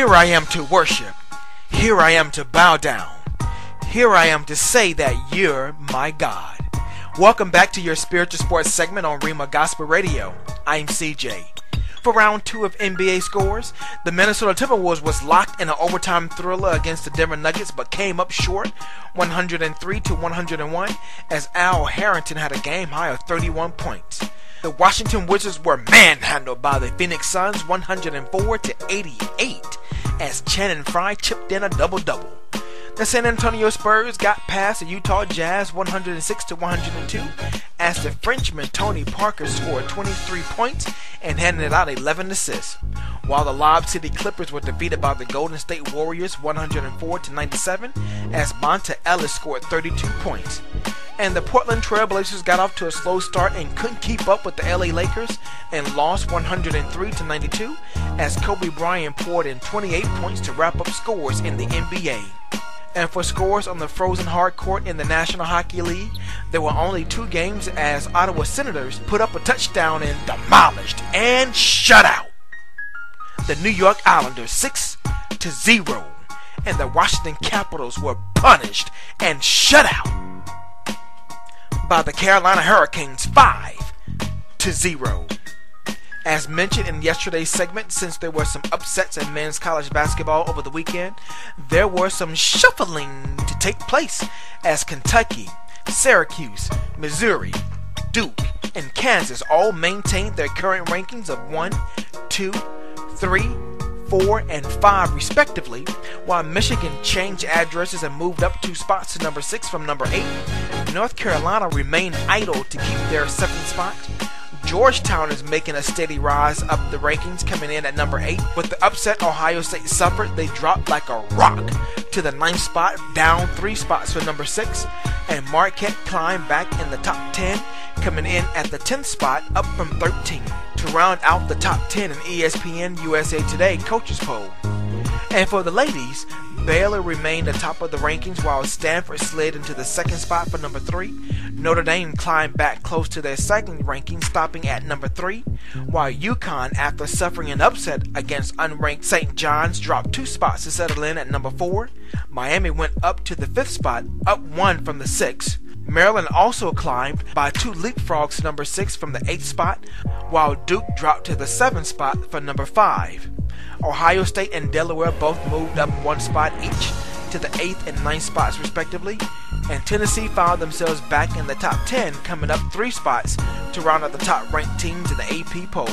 Here I am to worship. Here I am to bow down. Here I am to say that you're my God. Welcome back to your spiritual sports segment on Rhema Gospel Radio. I'm CJ. For round 2 of NBA scores, the Minnesota Timberwolves was locked in an overtime thriller against the Denver Nuggets but came up short 103-101 as Al Harrington had a game high of 31 points. The Washington Wizards were manhandled by the Phoenix Suns 104-88 as Channing Frye chipped in a double-double. The San Antonio Spurs got past the Utah Jazz 106-102 as the Frenchman Tony Parker scored 23 points and handed out 11 assists, while the Lob City Clippers were defeated by the Golden State Warriors 104-97 as Monta Ellis scored 32 points. And the Portland Trail Blazers got off to a slow start and couldn't keep up with the LA Lakers and lost 103-92 as Kobe Bryant poured in 28 points to wrap up scores in the NBA. And for scores on the frozen hard court in the National Hockey League, there were only 2 games as Ottawa Senators put up a touchdown and demolished and shut out the New York Islanders 6-0, and the Washington Capitals were punished and shut out by the Carolina Hurricanes 5-0. As mentioned in yesterday's segment, since there were some upsets in men's college basketball over the weekend, there were some shuffling to take place as Kentucky, Syracuse, Missouri, Duke, and Kansas all maintained their current rankings of 1, 2, 3, 4, and 5 respectively, while Michigan changed addresses and moved up 2 spots to number 6 from number 8. North Carolina remained idle to keep their 7th spot. Georgetown is making a steady rise up the rankings, coming in at number 8. With the upset Ohio State suffered, they dropped like a rock to the 9th spot, down 3 spots for number 6. And Marquette climbed back in the top 10, coming in at the 10th spot, up from 13. To round out the top 10 in ESPN USA Today coaches poll. And for the ladies, Baylor remained atop of the rankings while Stanford slid into the 2nd spot for number 3. Notre Dame climbed back close to their 2nd ranking, stopping at number 3, while UConn, after suffering an upset against unranked St. John's, dropped 2 spots to settle in at number 4. Miami went up to the 5th spot, up 1 from the 6th. Maryland also climbed by 2 leapfrogs to number 6 from the 8th spot, while Duke dropped to the 7th spot for number 5. Ohio State and Delaware both moved up 1 spot each to the 8th and 9th spots respectively, and Tennessee found themselves back in the top 10, coming up 3 spots to round out the top ranked teams in the AP poll.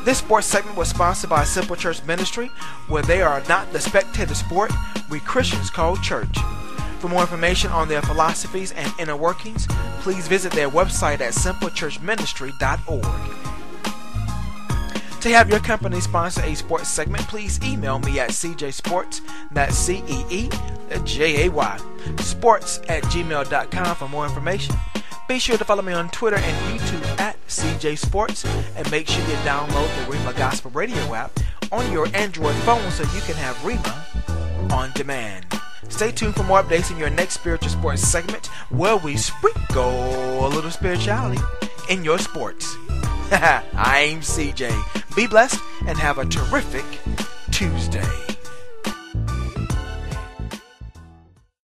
This sports segment was sponsored by Simple Church Ministry, where they are not the spectator sport we Christians call church. For more information on their philosophies and inner workings, please visit their website at simplechurchministry.org. To have your company sponsor a sports segment, please email me at cjsports, that's CEEJAY, sports@gmail.com for more information. Be sure to follow me on Twitter and YouTube at CJ Sports, and make sure you download the Rhema Gospel Radio app on your Android phone so you can have Rhema on demand. Stay tuned for more updates in your next spiritual sports segment, where we sprinkle a little spirituality in your sports. I'm CJ. Be blessed and have a terrific Tuesday.